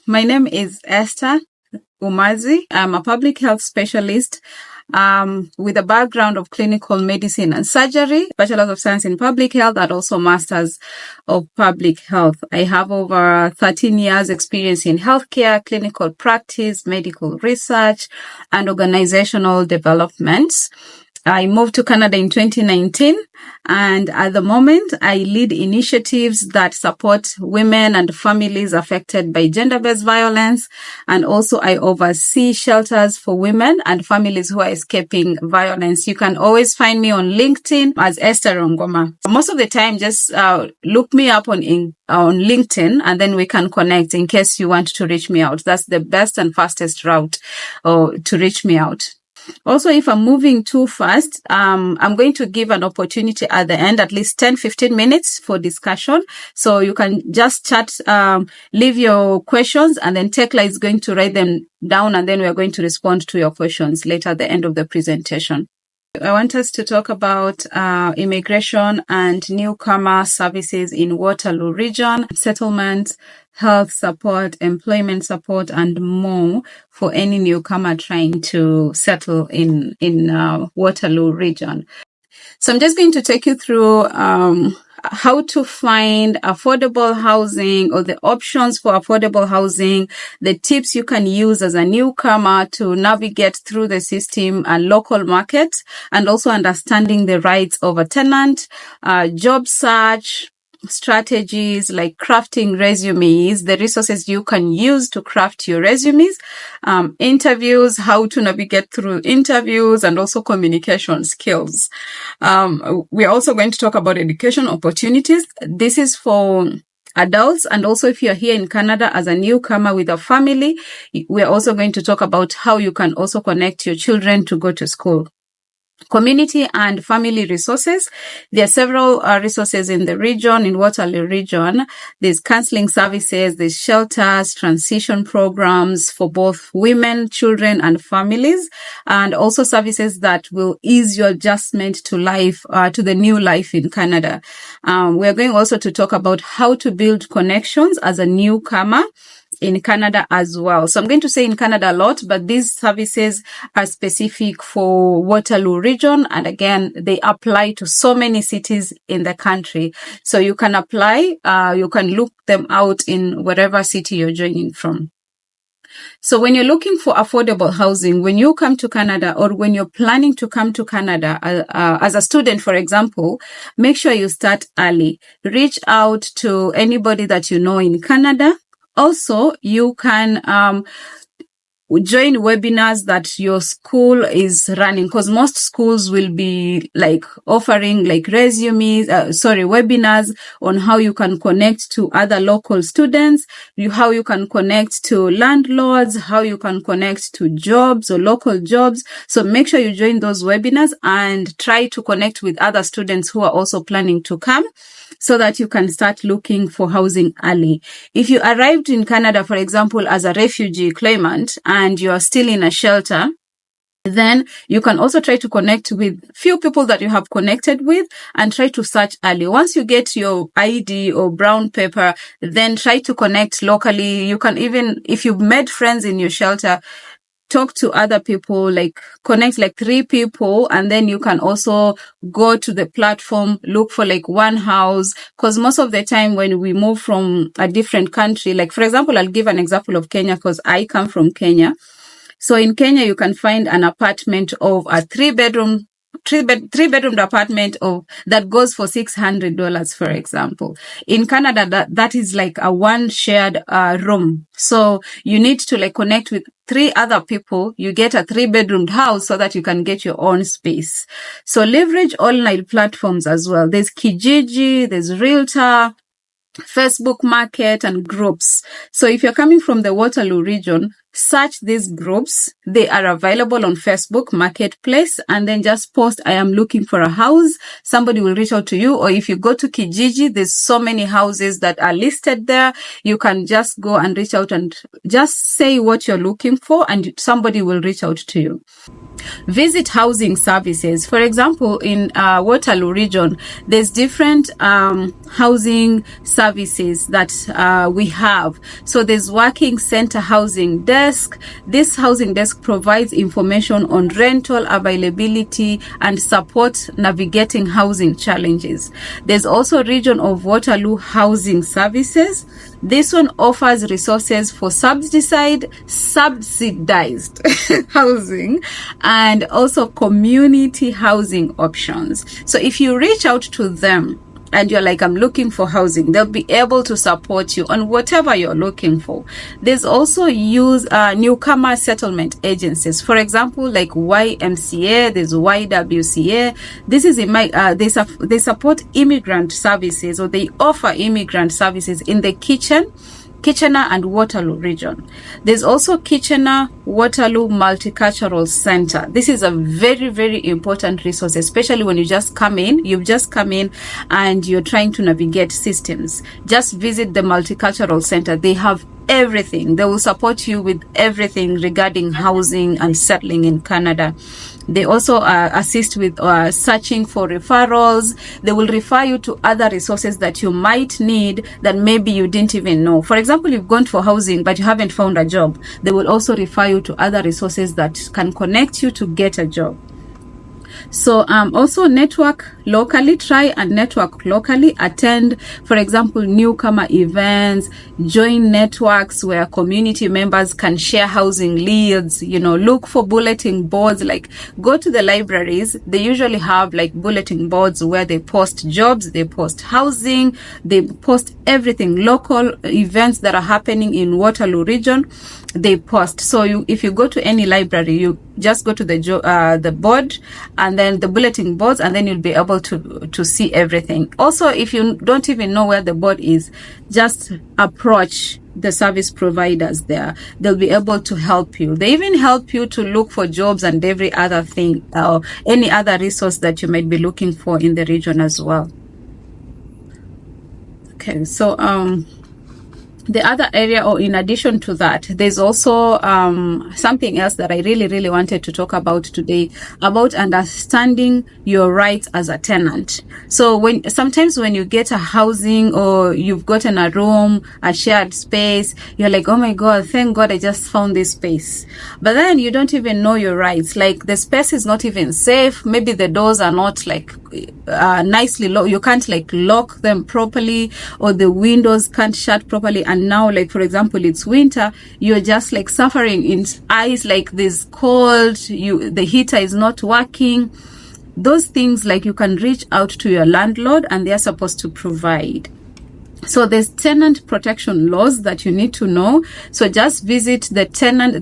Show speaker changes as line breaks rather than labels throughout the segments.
My name is Esther Umazi. I'm a public health specialist with a background of clinical medicine and surgery, Bachelor of Science in Public Health, and also Masters of Public Health. I have over 13 years experience in healthcare, clinical practice, medical research, and organizational developments. I moved to Canada in 2019, and at the moment, I lead initiatives that support women and families affected by gender-based violence, and also I oversee shelters for women and families who are escaping violence. You can always find me on LinkedIn as Esther Ongoma. Most of the time, just look me up on LinkedIn, and then we can connect in case you want to reach me out. That's the best and fastest route to reach me out. Also, if I'm moving too fast, I'm going to give an opportunity at the end, at least 10-15 minutes for discussion. So you can just chat, leave your questions, and then Tekla is going to write them down, and then we are going to respond to your questions later at the end of the presentation. I want us to talk about immigration and newcomer services in Waterloo region, settlement, health support, employment support, and more for any newcomer trying to settle in Waterloo region. So I'm just going to take you through how to find affordable housing, or the options for affordable housing, the tips you can use as a newcomer to navigate through the system and local markets, and also understanding the rights of a tenant, job search, strategies like crafting resumes, the resources you can use to craft your resumes, interviews, how to navigate through interviews, and also communication skills. We're also going to talk about education opportunities. This is for adults, and also if you're here in Canada as a newcomer with a family, we're also going to talk about how you can also connect your children to go to school. Community and family resources. There are several resources in the region, in Waterloo region. There's counseling services, there's shelters, transition programs for both women, children, and families, and also services that will ease your adjustment to life, to the new life in Canada. We're going also to talk about how to build connections as a newcomer in Canada as well. So I'm going to say in Canada a lot, but these services are specific for Waterloo region. And again, they apply to so many cities in the country. So you can apply, you can look them out in whatever city you're joining from. So when you're looking for affordable housing, when you come to Canada, or when you're planning to come to Canada as a student, for example, make sure you start early. Reach out to anybody that you know in Canada. Also, you can join webinars that your school is running, because most schools will be like offering like webinars on how you can connect to other local students, how you can connect to landlords, how you can connect to jobs or local jobs. So make sure you join those webinars and try to connect with other students who are also planning to come, so that you can start looking for housing early. If you arrived in Canada, for example, as a refugee claimant and you are still in a shelter, then you can also try to connect with few people that you have connected with and try to search early. Once you get your ID or brown paper, then try to connect locally. You can even, if you've made friends in your shelter, talk to other people, like connect like 3 people, and then you can also go to the platform, look for like one house. Because most of the time when we move from a different country, like for example, I'll give an example of Kenya because I come from Kenya. So in Kenya, you can find an apartment of a 3-bedroom apartment that goes for $600, for example. In Canada, that is like a one shared room. So you need to like connect with 3 other people. You get a 3-bedroom house so that you can get your own space. So leverage online platforms as well. There's Kijiji, there's Realtor, Facebook Market, and groups. So if you're coming from the Waterloo region, search these groups. They are available on Facebook Marketplace, and then just post, I am looking for a house. Somebody will reach out to you. Or if you go to Kijiji, there's so many houses that are listed there. You can just go and reach out and just say what you're looking for, and somebody will reach out to you. Visit housing services. For example, in Waterloo region, there's different housing services that we have. So there's Working Center Housing Desk. This housing desk provides information on rental availability and support navigating housing challenges. There's also Region of Waterloo Housing Services. This one offers resources for subsidized housing and also community housing options. So if you reach out to them and you're like, I'm looking for housing, they'll be able to support you on whatever you're looking for. There's also newcomer settlement agencies. For example, like YMCA, there's YWCA. This is they support immigrant services, or they offer immigrant services in the Kitchener and Waterloo region. There's also Kitchener-Waterloo Multicultural Center. This is a very, very important resource, especially when you've just come in and you're trying to navigate systems. Just visit the Multicultural Center. They have everything. They will support you with everything regarding housing and settling in Canada. They also assist with searching for referrals. They will refer you to other resources that you might need that maybe you didn't even know. For example, you've gone for housing, but you haven't found a job. They will also refer you to other resources that can connect you to get a job. So also network locally, try and network locally, attend, for example, newcomer events, join networks where community members can share housing leads, look for bulletin boards, like go to the libraries. They usually have like bulletin boards where they post jobs, they post housing, they post everything, local events that are happening in Waterloo region, they post. So if you go to any library, you just go to the board and then the bulletin boards, and then you'll be able to see everything. Also, if you don't even know where the board is, just approach the service providers there. They'll be able to help you. They even help you to look for jobs and every other thing, or any other resource that you might be looking for in the region as well. Okay, so the other area, or in addition to that, there's also something else that I really, really wanted to talk about today, about understanding your rights as a tenant. So sometimes when you get a housing, or you've gotten a room, a shared space, you're like, oh my God, thank God I just found this space. But then you don't even know your rights. Like the space is not even safe. Maybe the doors are not like nicely locked. You can't like lock them properly, or the windows can't shut properly. And now, like, for example, it's winter, you're just like suffering in ice, like this cold, the heater is not working. Those things, like, you can reach out to your landlord and they're supposed to provide. So there's tenant protection laws that you need to know. So just visit the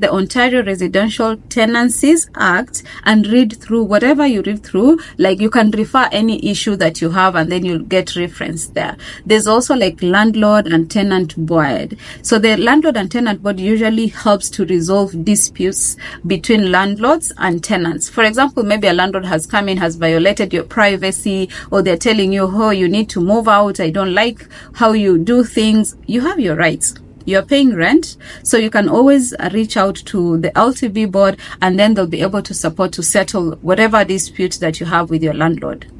Ontario Residential Tenancies Act and read through whatever you read through. Like you can refer any issue that you have and then you'll get reference there. There's also like landlord and tenant board. So the landlord and tenant board usually helps to resolve disputes between landlords and tenants. For example, maybe a landlord has come in, has violated your privacy, or they're telling you, oh, you need to move out. I don't like how you do things. You have your rights. You're paying rent, so you can always reach out to the LTB board, and then they'll be able to support to settle whatever dispute that you have with your landlord.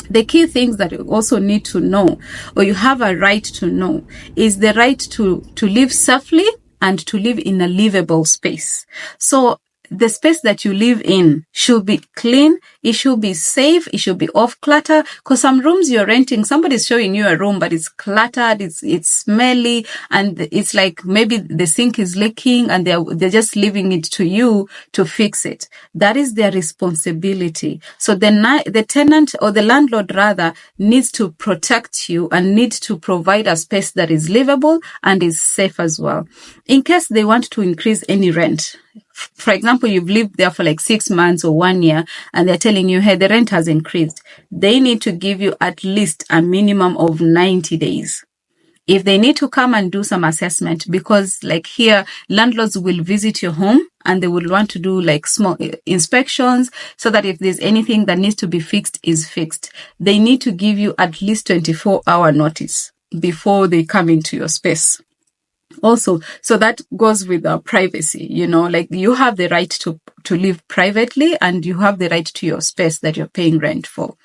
The key things that you also need to know, or you have a right to know, is the right to live safely and to live in a livable space. So the space that you live in should be clean, it should be safe, it should be off clutter. Because some rooms you're renting, somebody's showing you a room, but it's cluttered, it's smelly, and it's like maybe the sink is leaking and they're just leaving it to you to fix it. That is their responsibility. So the tenant, or the landlord rather, needs to protect you and needs to provide a space that is livable and is safe as well. In case they want to increase any rent, for example, you've lived there for like 6 months or 1 year, and they're telling you, hey, the rent has increased. They need to give you at least a minimum of 90 days. If they need to come and do some assessment, because like here, landlords will visit your home and they will want to do like small inspections so that if there's anything that needs to be fixed is fixed. They need to give you at least 24-hour notice before they come into your space. Also, so that goes with privacy, like you have the right to live privately and you have the right to your space that you're paying rent for.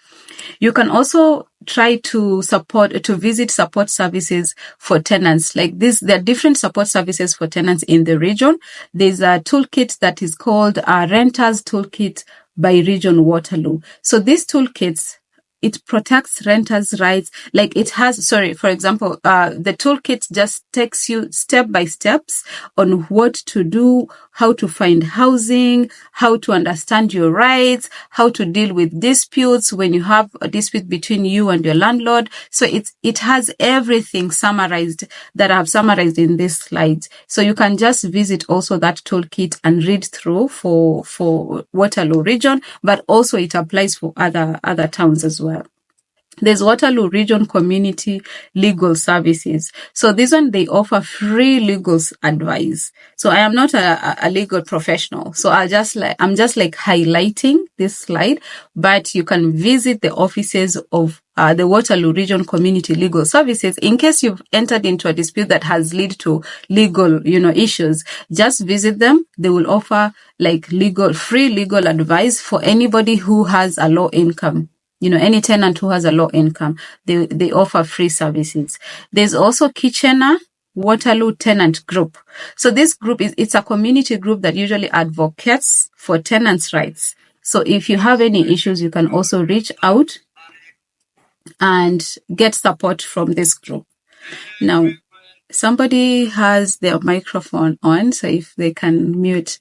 You can also try to visit support services for tenants. Like this, there are different support services for tenants in the region. There's a toolkit that is called Renters Toolkit by Region Waterloo. So these toolkits, it protects renters' rights. Like it has, for example, the toolkit just takes you step by steps on what to do, how to find housing, how to understand your rights, how to deal with disputes when you have a dispute between you and your landlord. So it has everything summarized that I've summarized in this slide. So you can just visit also that toolkit and read through for Waterloo region, but also it applies for other towns as well. There's Waterloo Region Community Legal Services. So this one, they offer free legal advice. So I am not a legal professional. So I'm just like highlighting this slide, but you can visit the offices of the Waterloo Region Community Legal Services in case you've entered into a dispute that has led to legal, issues. Just visit them. They will offer like free legal advice for anybody who has a low income. Any tenant who has a low income, they offer free services. There's also Kitchener Waterloo Tenant Group. So this group it's a community group that usually advocates for tenants' rights. So if you have any issues, you can also reach out and get support from this group. Now, somebody has their microphone on, so if they can mute.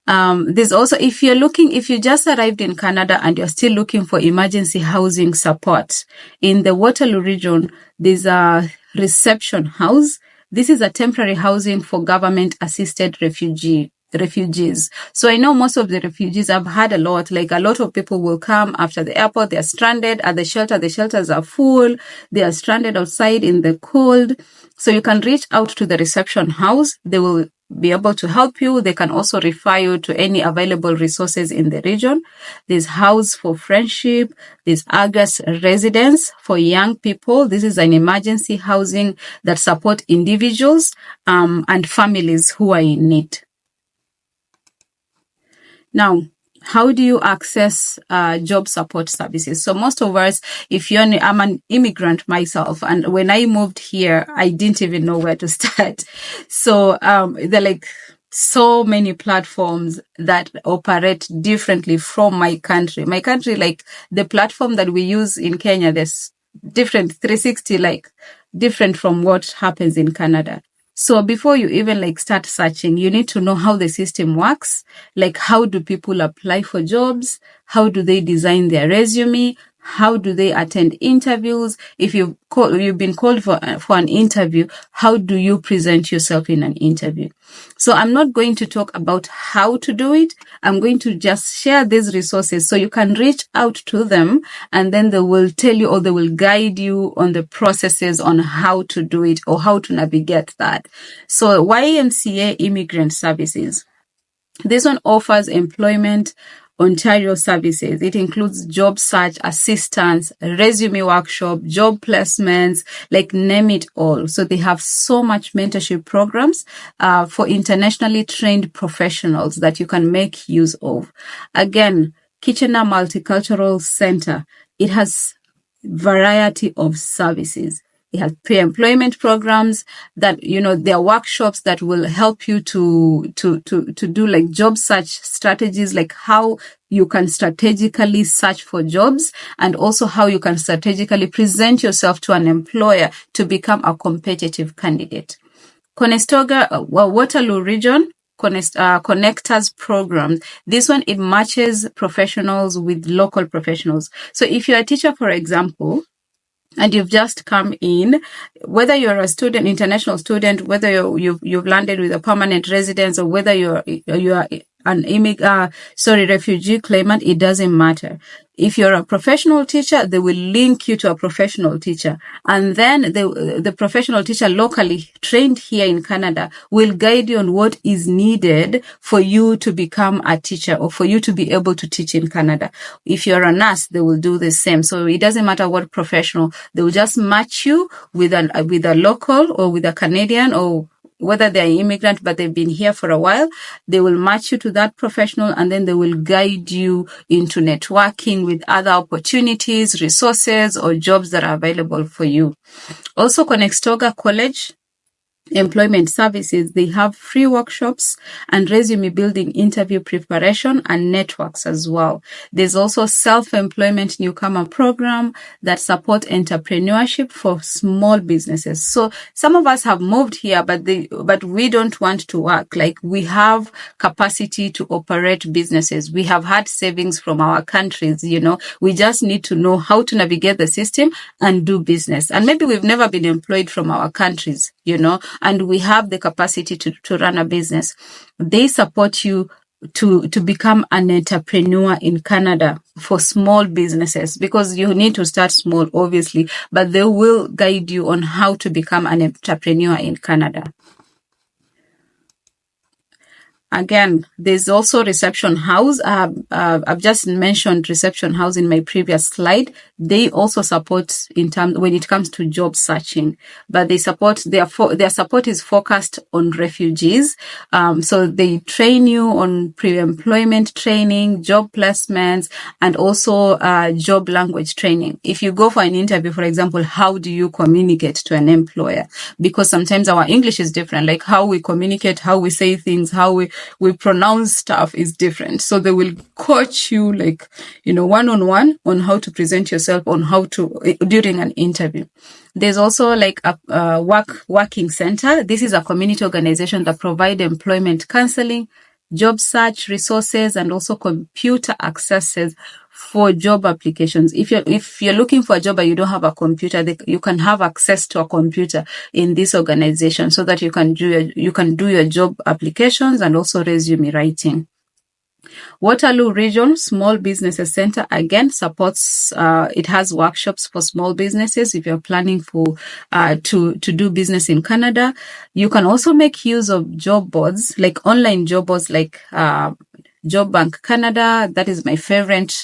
There's also, if you just arrived in Canada and you're still looking for emergency housing support, in the Waterloo region, there's a reception house. This is a temporary housing for government-assisted refugees. So I know most of the refugees have had a lot of people will come after the airport. They're stranded at the shelter. The shelters are full. They are stranded outside in the cold. So you can reach out to the reception house. They will be able to help you. They can also refer you to any available resources in the region. There's House for Friendship. There's Argus Residence for young people. This is an emergency housing that support individuals and families who are in need. Now, how do you access job support services? So most of us, I'm an immigrant myself, and when I moved here, I didn't even know where to start. So there are like so many platforms that operate differently from my country. My country, like the platform that we use in Kenya, there's different 360, like different from what happens in Canada. So before you even start searching, you need to know how the system works. Like, how do people apply for jobs? How do they design their resume? How do they attend interviews? If you've been called for an interview, how do you present yourself in an interview? So I'm not going to talk about how to do it. I'm going to just share these resources so you can reach out to them, and then they will tell you or they will guide you on the processes on how to do it or how to navigate that. So YMCA Immigrant Services. This one offers employment Ontario services. It includes job search assistance, resume workshop, job placements, name it all. So they have so much mentorship programs for internationally trained professionals that you can make use of. Again, Kitchener Multicultural Center, it has variety of services. It has pre-employment programs that, there are workshops that will help you to do job search strategies, like how you can strategically search for jobs and also how you can strategically present yourself to an employer to become a competitive candidate. Conestoga, Waterloo region, Connectors program. This one, it matches professionals with local professionals. So if you're a teacher, for example, and you've just come in, whether you're a student, international student, whether you've landed with a permanent residence, or whether you are an refugee claimant, it doesn't matter. If you're a professional teacher, they will link you to a professional teacher. And then the professional teacher locally trained here in Canada will guide you on what is needed for you to become a teacher or for you to be able to teach in Canada. If you're a nurse, they will do the same. So it doesn't matter what professional, they will just match you with a local or with a Canadian, or whether they're immigrant but they've been here for a while. They will match you to that professional, and then they will guide you into networking with other opportunities, resources, or jobs that are available for you. Also, Conestoga College Employment Services, they have free workshops and resume building, interview preparation, and networks as well. There's also self-employment newcomer program that support entrepreneurship for small businesses. So some of us have moved here, but we don't want to work. Like, we have capacity to operate businesses. We have had savings from our countries, we just need to know how to navigate the system and do business. And maybe we've never been employed from our countries, and we have the capacity to run a business. They support you to become an entrepreneur in Canada for small businesses, because you need to start small, obviously, but they will guide you on how to become an entrepreneur in Canada. Again, there's also Reception House. I've just mentioned Reception House in my previous slide. They also support when it comes to job searching, but their support is focused on refugees. So they train you on pre-employment training, job placements, and also job language training. If you go for an interview, for example, how do you communicate to an employer? Because sometimes our English is different, like how we communicate, how we say things, how we pronounce stuff is different. So they will coach you, like, one-on-one on how to present yourself, on how to, during an interview. There's also like a working center. This is a community organization that provide employment counseling, job search resources, and also computer accesses for job applications. If you're looking for a job but you don't have a computer, you can have access to a computer in this organization so that you can do your job applications and also resume writing. Waterloo Region Small Businesses Center, again, supports, it has workshops for small businesses. If you're planning to do business in Canada, you can also make use of job boards, like online job boards, like, Job Bank Canada. That is my favorite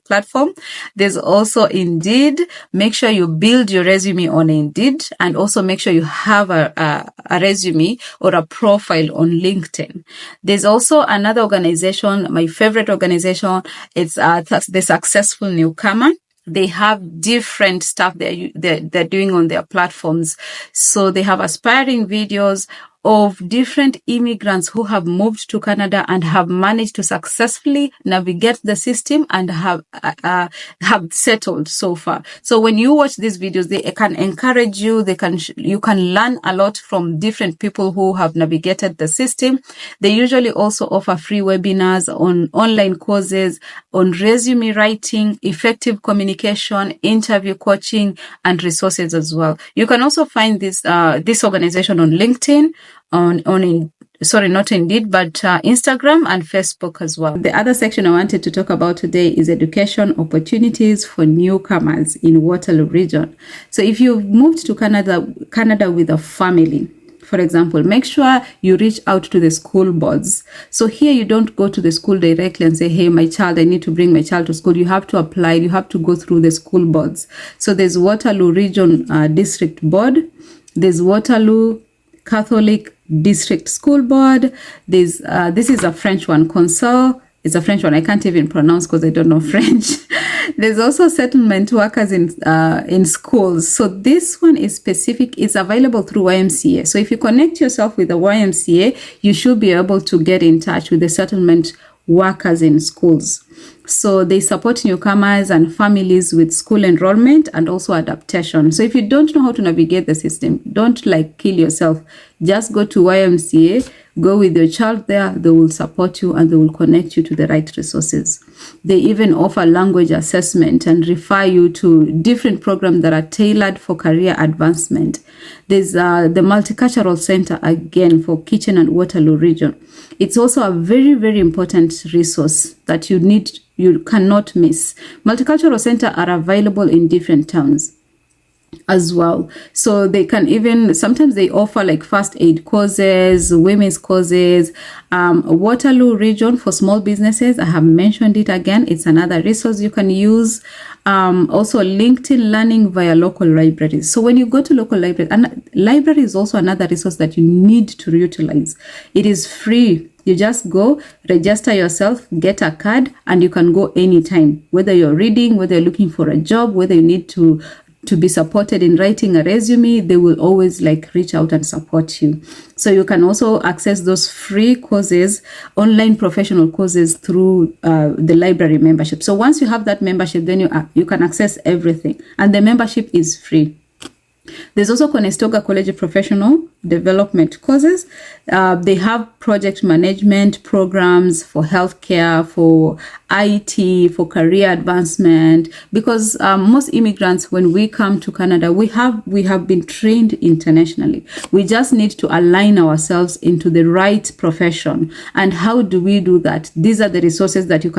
platform. There's also Indeed. Make sure you build your resume on Indeed, and also make sure you have a resume or a profile on LinkedIn. There's also another organization, my favorite organization. It's the Successful Newcomer. They have different stuff they're doing on their platforms. So they have aspiring videos of different immigrants who have moved to Canada and have managed to successfully navigate the system and have settled so far. So when you watch these videos, they can encourage you. You can learn a lot from different people who have navigated the system. They usually also offer free webinars on online courses on resume writing, effective communication, interview coaching, and resources as well. You can also find this organization on LinkedIn, not Indeed, but Instagram and Facebook as well. The other section I wanted to talk about today is education opportunities for newcomers in Waterloo Region. So if you've moved to Canada with a family, for example, make sure you reach out to the school boards. So here you don't go to the school directly and say, hey, I need to bring my child to school. You have to apply. You have to go through the school boards. So there's Waterloo Region District Board. There's Waterloo Catholic District School Board. This is a French one, Conseil. It's a French one. I can't even pronounce because I don't know French. There's also settlement workers in schools. So this one is specific. It's available through YMCA. So if you connect yourself with the YMCA, you should be able to get in touch with the settlement workers in schools. So they support newcomers and families with school enrollment and also adaptation. So if you don't know how to navigate the system, don't kill yourself. Just go to YMCA, go with your child there. They will support you and they will connect you to the right resources. They even offer language assessment and refer you to different programs that are tailored for career advancement. There's the Multicultural Center, again, for Kitchener and Waterloo Region. It's also a very, very important resource that you need you cannot miss. Multicultural Center are available in different towns as well. So they can even, sometimes they offer like first aid courses, women's courses. Waterloo region for small businesses, I have mentioned it again. It's another resource you can use. Also LinkedIn Learning via local libraries. So when you go to local libraries, and library is also another resource that you need to utilize. It is free. You just go, register yourself, get a card, and you can go anytime, whether you're reading, whether you're looking for a job, whether you need to be supported in writing a resume. They will always like reach out and support you. So you can also access those free courses, online professional courses through the library membership. So once you have that membership, then you can access everything, and the membership is free. There's also Conestoga College of Professional Development courses. They have project management programs for healthcare, for IT, for career advancement, because most immigrants, when we come to Canada, we have been trained internationally. We just need to align ourselves into the right profession. And how do we do that? These are the resources that you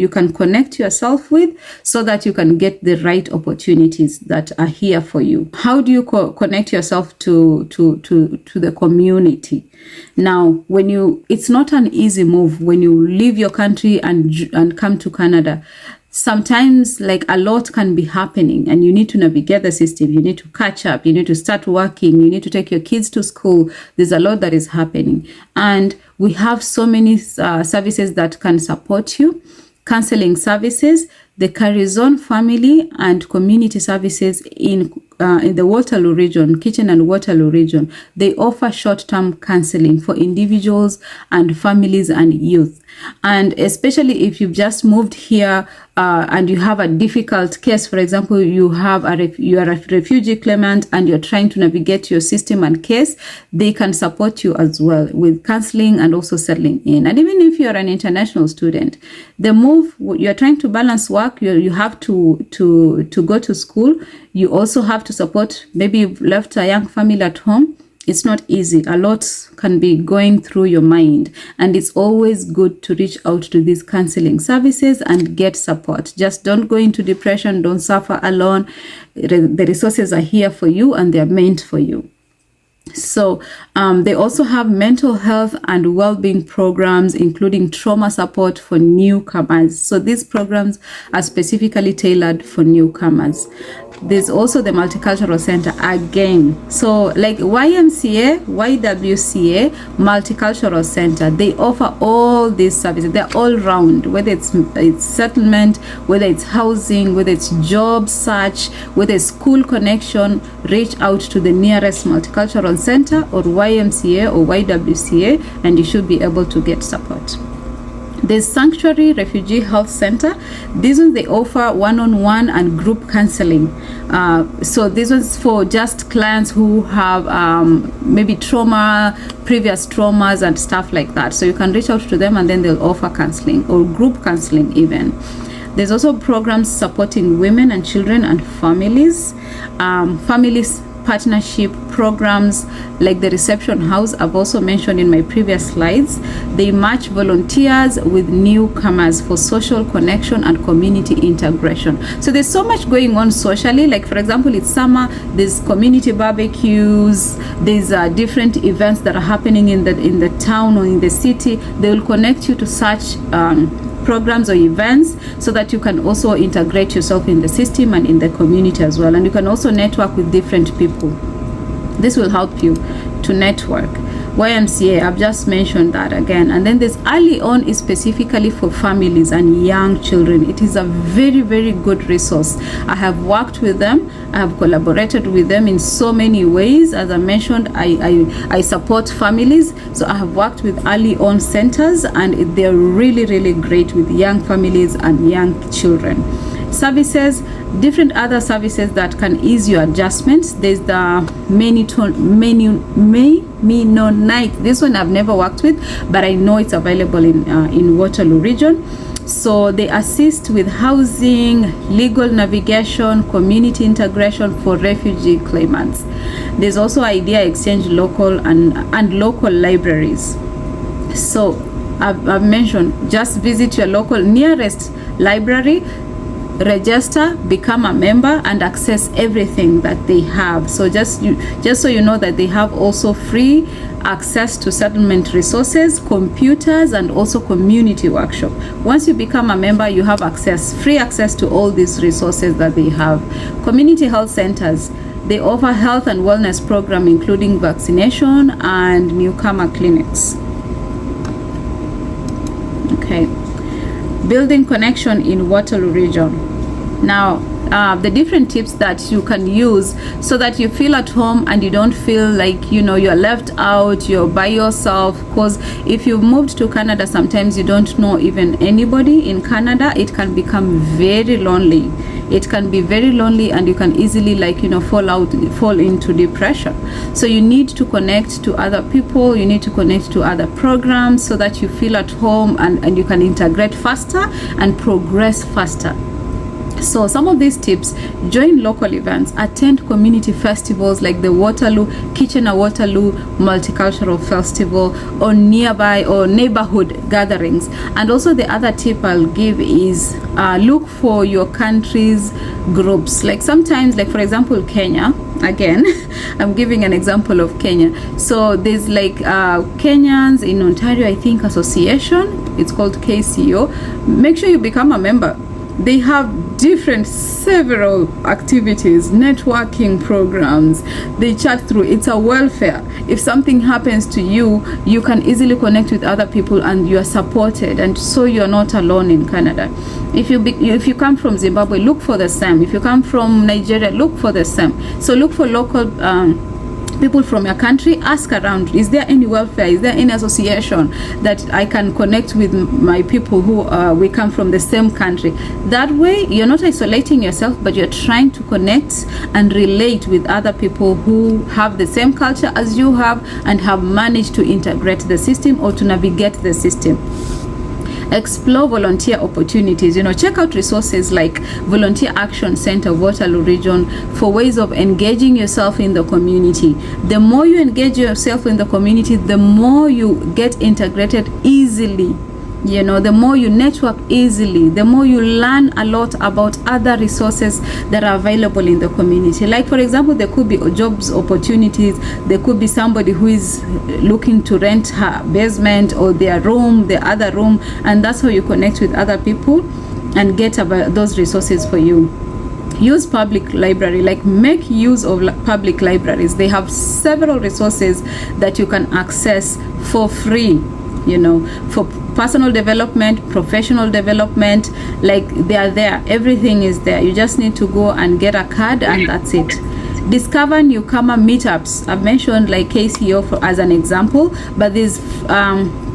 can connect yourself with, so that you can get the right opportunities that are here for you. How do you connect yourself to the community? Now, it's not an easy move when you leave your country and come to Canada. Sometimes like a lot can be happening, and you need to navigate the system. You need to catch up. You need to start working. You need to take your kids to school. There's a lot that is happening, and we have so many services that can support you. Counseling services, the Carizon family and community services in the Waterloo region, Kitchener and Waterloo region, they offer short-term counseling for individuals and families and youth. And especially if you've just moved here and you have a difficult case, for example, you are a refugee claimant and you're trying to navigate your system and case, they can support you as well with counseling and also settling in. And even if you're an international student, the move, you're trying to balance work, you have to go to school. You also have to support, maybe you've left a young family at home. It's not easy. A lot can be going through your mind, and it's always good to reach out to these counseling services and get support. Just don't go into depression. Don't suffer alone. The resources are here for you, and they're meant for you. So they also have mental health and well-being programs, including trauma support for newcomers. So these programs are specifically tailored for newcomers. There's also the Multicultural Center again. So like YMCA, YWCA, Multicultural Center, they offer all these services. They're all round, whether it's settlement, whether it's housing, whether it's job search, whether it's school connection. Reach out to the nearest Multicultural Center or YMCA or YWCA, and you should be able to get support. There's Sanctuary Refugee Health Center. These ones, they offer one-on-one and group counseling. So this was for just clients who have maybe trauma, previous traumas and stuff like that. So you can reach out to them, and then they'll offer counseling or group counseling even. There's also programs supporting women and children and families. Families partnership programs like the Reception House, I've also mentioned in my previous slides. They match volunteers with newcomers for social connection and community integration. So there's so much going on socially. Like for example, it's summer, there's community barbecues, there's different events that are happening in the town or in the city. They will connect you to such programs or events, so that you can also integrate yourself in the system and in the community as well. And you can also network with different people. This will help you to network. YMCA, I've just mentioned that again. And then there's Early On, is specifically for families and young children. It is a very, very good resource. I have worked with them. I have collaborated with them in so many ways. As I mentioned, I support families. So I have worked with Early On centers, and they're really, really great with young families and young children. Services, different other services that can ease your adjustments. There's the Mennonite. This one I've never worked with, but I know it's available in Waterloo region. So they assist with housing, legal navigation, community integration for refugee claimants. There's also Idea Exchange local and local libraries. So I've mentioned, just visit your local nearest library, register, become a member, and access everything that they have. So just so you know that they have also free access to settlement resources, computers, and also community workshop. Once you become a member, you have free access to all these resources that they have. Community health centers, they offer health and wellness program, including vaccination and newcomer clinics. Okay, building connection in Waterloo region. Now, the different tips that you can use so that you feel at home and you don't feel like, you know, you're left out, you're by yourself. Because if you've moved to Canada, sometimes you don't know even anybody in Canada. It can become very lonely. It can be very lonely, and you can easily, like, you know, fall into depression. So you need to connect to other people, you need to connect to other programs so that you feel at home and you can integrate faster and progress faster. So some of these tips: join local events, attend community festivals like the Kitchener-Waterloo Multicultural Festival, or nearby or neighborhood gatherings. And also the other tip I'll give is look for your country's groups. Like sometimes, like for example, Kenya, again, I'm giving an example of Kenya. So there's like Kenyans in Ontario, I think, association. It's called KCO. Make sure you become a member. They have several activities, networking programs. They chat through. It's a welfare. If something happens to you, you can easily connect with other people and you are supported, and so you're not alone in Canada. If you come from Zimbabwe, look for the same. If you come from Nigeria, look for the same. So look for local people from your country. Ask around, is there any welfare, is there any association that I can connect with my people who we come from the same country? That way you're not isolating yourself, but you're trying to connect and relate with other people who have the same culture as you have and have managed to integrate the system or to navigate the system. Explore volunteer opportunities. You know, check out resources like Volunteer Action Center, Waterloo Region, for ways of engaging yourself in the community. The more you engage yourself in the community, the more you get integrated easily. You know, the more you network easily, the more you learn a lot about other resources that are available in the community. Like for example, there could be jobs opportunities. There could be somebody who is looking to rent her basement or their room, the other room, and that's how you connect with other people and get about those resources for you. Use public library, like make use of public libraries. They have several resources that you can access for free, you know, for personal development, professional development. Like they are there, everything is there. You just need to go and get a card, and that's it. Discover newcomer meetups. I've mentioned like KCO as an example, but there's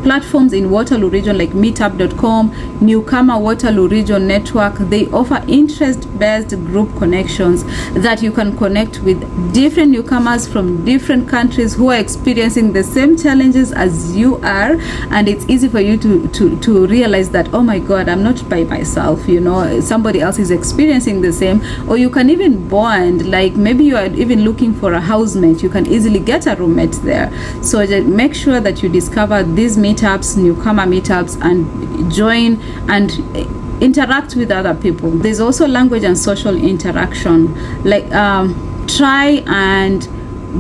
platforms in Waterloo region like meetup.com, Newcomer Waterloo Region Network. They offer interest-based group connections that you can connect with different newcomers from different countries who are experiencing the same challenges as you are, and it's easy for you to realize that, oh my God, I'm not by myself, you know, somebody else is experiencing the same. Or you can even bond, like maybe you are even looking for a housemate, you can easily get a roommate there. So just make sure that you discover these meetups, newcomer meetups, and join and interact with other people. There's also language and social interaction. Like try and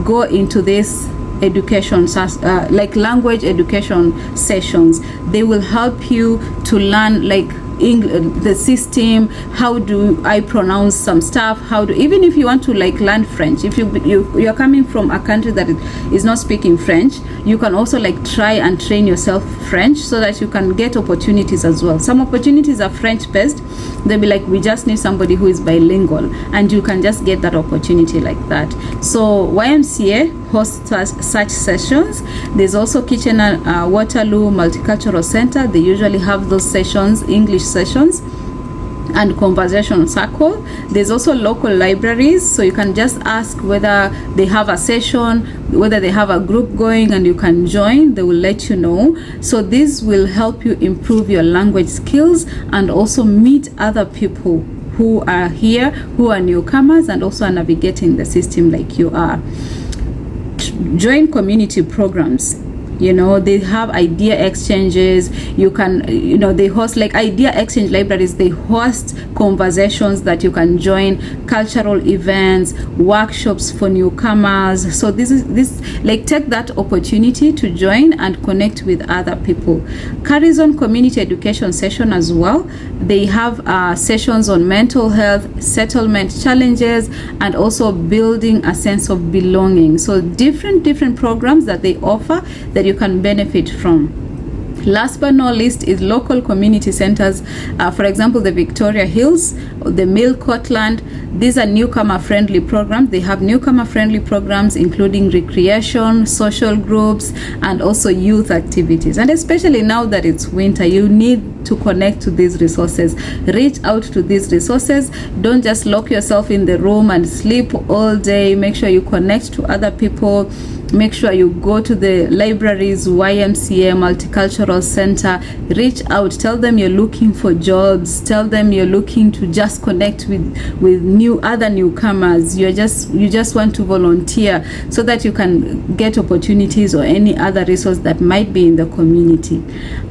go into this education, like language education sessions. They will help you to learn like the system, how do I pronounce some stuff, how do, even if you want to like learn French, if you're coming from a country that is not speaking French, you can also like try and train yourself French so that you can get opportunities as well. Some opportunities are French based. They'll be like, we just need somebody who is bilingual, and you can just get that opportunity like that. So YMCA hosts such sessions. There's also Kitchener-Waterloo Multicultural Center. They usually have those sessions, English sessions and conversation circle. There's also local libraries, so you can just ask whether they have a session, whether they have a group going, and you can join. They will let you know. So this will help you improve your language skills and also meet other people who are here, who are newcomers and also are navigating the system like you are. Join community programs. They have idea exchanges. You can, they host like idea exchange libraries. They host conversations that you can join, cultural events, workshops for newcomers. So this take that opportunity to join and connect with other people. Carries on community education session as well. They have sessions on mental health, settlement challenges, and also building a sense of belonging. So different programs that they offer that you can benefit from. Last but not least is local community centers. For example, the Victoria Hills, the Mill Cortland. These are newcomer-friendly programs. They have newcomer-friendly programs including recreation, social groups, and also youth activities. And especially now that it's winter, you need to connect to these resources. Reach out to these resources. Don't just lock yourself in the room and sleep all day. Make sure you connect to other people. Make sure you go to the libraries, YMCA, Multicultural Center. Reach out. Tell them you're looking for jobs. Tell them you're looking to just connect with other newcomers. You just want to volunteer so that you can get opportunities or any other resource that might be in the community.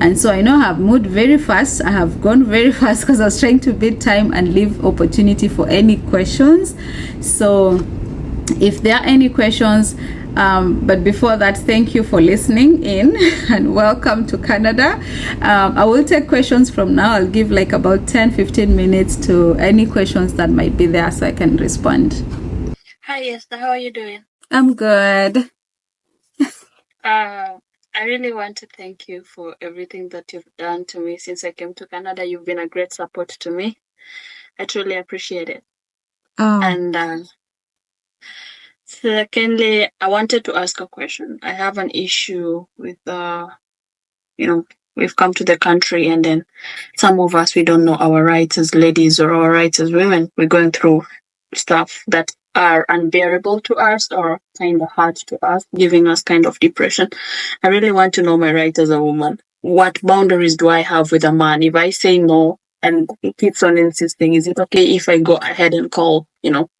And so I know I have moved very fast. I have gone very fast because I was trying to beat time and leave opportunity for any questions. So if there are any questions, but before that, thank you for listening in and welcome to Canada. I will take questions from now. I'll give like about 10-15 minutes to any questions that might be there so I can respond.
Hi, Esther. How are you doing?
I'm good.
I really want to thank you for everything that you've done to me since I came to Canada. You've been a great support to me. I truly appreciate it. And secondly, I wanted to ask a question. I have an issue with, we've come to the country and then some of us, we don't know our rights as ladies or our rights as women. We're going through stuff that are unbearable to us or kind of hard to us, giving us kind of depression. I really want to know my right as a woman. What boundaries do I have with a man? If I say no and he keeps on insisting, is it okay if I go ahead and call,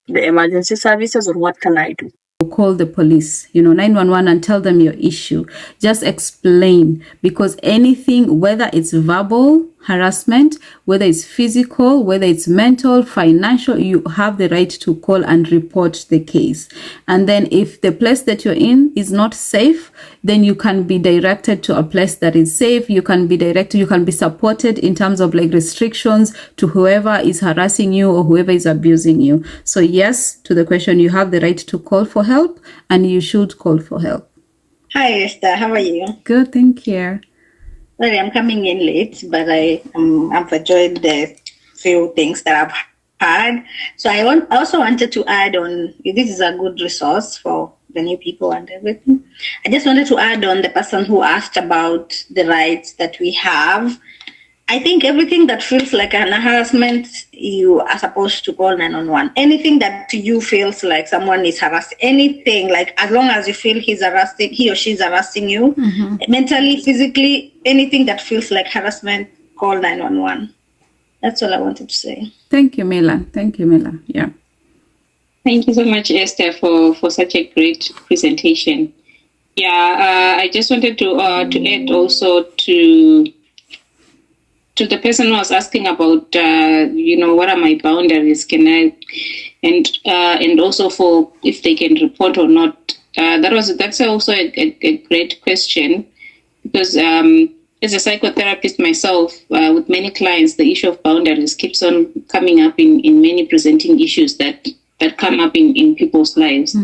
the emergency services, or what can I do?
Call the police, 911, and tell them your issue. Just explain, because anything, whether it's verbal harassment, whether it's physical, whether it's mental, financial, you have the right to call and report the case. And then if the place that you're in is not safe, then you can be directed to a place that is safe. You can be supported in terms of like restrictions to whoever is harassing you or whoever is abusing you. So yes, to the question, you have the right to call for help and you should call for help.
Hi, Esther. How are you?
Good, thank you.
Sorry, I'm coming in late, but I've enjoyed the few things that I've heard. So I also wanted to add on, this is a good resource for the new people and everything. I just wanted to add on the person who asked about the rights that we have. I think everything that feels like an harassment, you are supposed to call 911. Anything that to you feels like someone is harassing, anything, like as long as you feel he or she's harassing you, mentally, physically, anything that feels like harassment, call 911. That's all I wanted to say.
Thank you, Mila. Yeah.
Thank you so much, Esther, for such a great presentation. Yeah, I just wanted to add also to the person who was asking about, what are my boundaries? And also for if they can report or not. That's also a great question, because as a psychotherapist myself, with many clients, the issue of boundaries keeps on coming up in many presenting issues that come up in people's lives.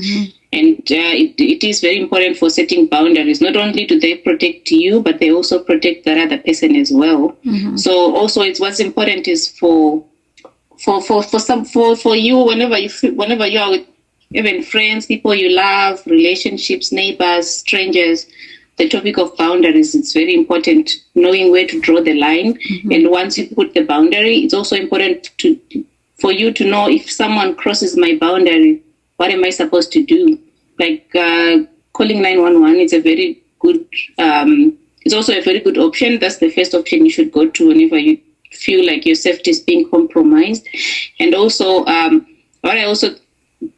And it is very important for setting boundaries. Not only do they protect you, but they also protect that other person as well. So also, what's important is for you, whenever you are with even friends, people you love, relationships, neighbors, strangers, the topic of boundaries, it's very important, knowing where to draw the line. And once you put the boundary, it's also important for you to know if someone crosses my boundary, what am I supposed to do? Like calling 911 is a very good, it's also a very good option. That's the first option you should go to whenever you feel like your safety is being compromised. And also, what I also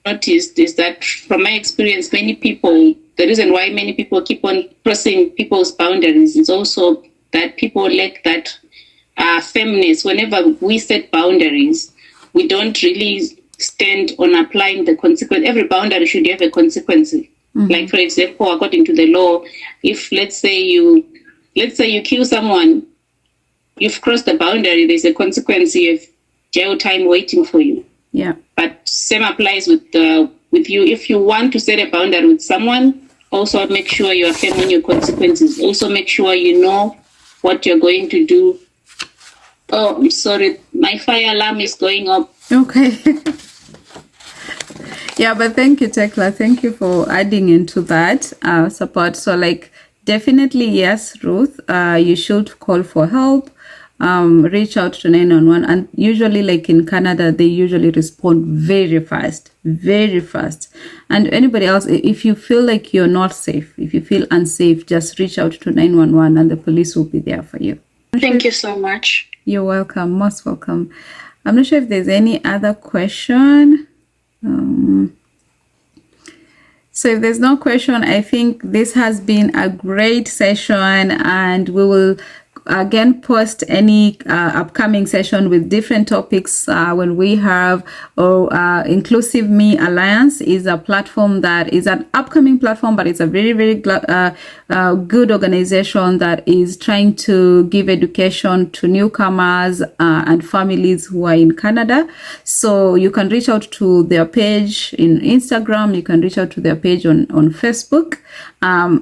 noticed is that from my experience, many people the reason why many people keep on crossing people's boundaries is also that people lack that firmness. Whenever we set boundaries, we don't really stand on applying the consequence. Every boundary should have a consequence. Like, for example, according to the law, if let's say you kill someone, you've crossed the boundary, there's a consequence. You have jail time waiting for you.
Yeah.
But same applies with you. If you want to set a boundary with someone, also make sure you are firm on your consequences. Also make sure you know what you're going to do. Oh, I'm sorry, my fire alarm is going up.
Okay. Yeah, but thank you, Tekla. Thank you for adding into that support. So, like, definitely, yes, Ruth, you should call for help. Reach out to 911, and usually, like in Canada, they usually respond very fast. And anybody else, if you feel like you're not safe, if you feel unsafe, just reach out to 911 and the police will be there for you.
Thank you so much.
You're welcome, most welcome. I'm not sure if there's any other question. So if there's no question, I think this has been a great session, and we will again post any upcoming session with different topics when we have. Inclusive Me Alliance is a platform that is an upcoming platform, but it's a very, very good organization that is trying to give education to newcomers and families who are in Canada. So you can reach out to their page in Instagram, you can reach out to their page on Facebook.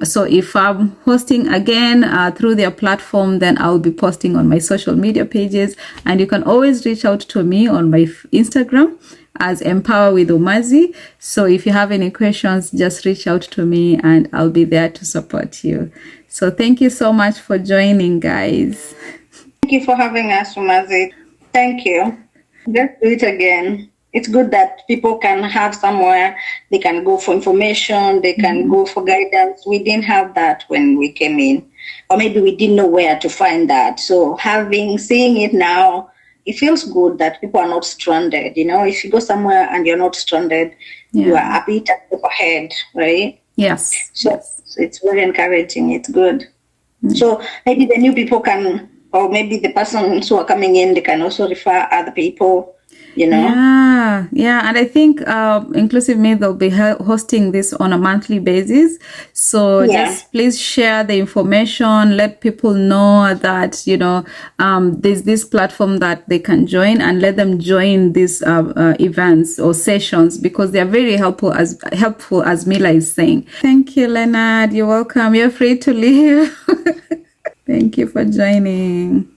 So if I'm hosting again through their platform, then I'll be posting on my social media pages, and you can always reach out to me on my Instagram as Empower with Umazi. So if you have any questions, just reach out to me and I'll be there to support you. So thank you so much for joining, guys.
Thank you for having us, Umazi. Thank you. Let's do it again. It's good that people can have somewhere they can go for information, they can go for guidance. We didn't have that when we came in, or maybe we didn't know where to find that. So seeing it now, it feels good that people are not stranded. You know, if you go somewhere and you're not stranded, you are a bit ahead, right?
Yes.
So it's very encouraging. It's good. So maybe the new people can, or maybe the persons who are coming in, they can also refer other people. You know?
Yeah, and I think Inclusive Me, they'll be hosting this on a monthly basis. So just please share the information, let people know that, you know, there's this platform that they can join, and let them join these events or sessions, because they are very helpful, as Mila is saying. Thank you, Leonard. You're welcome. You're free to leave. Thank you for joining.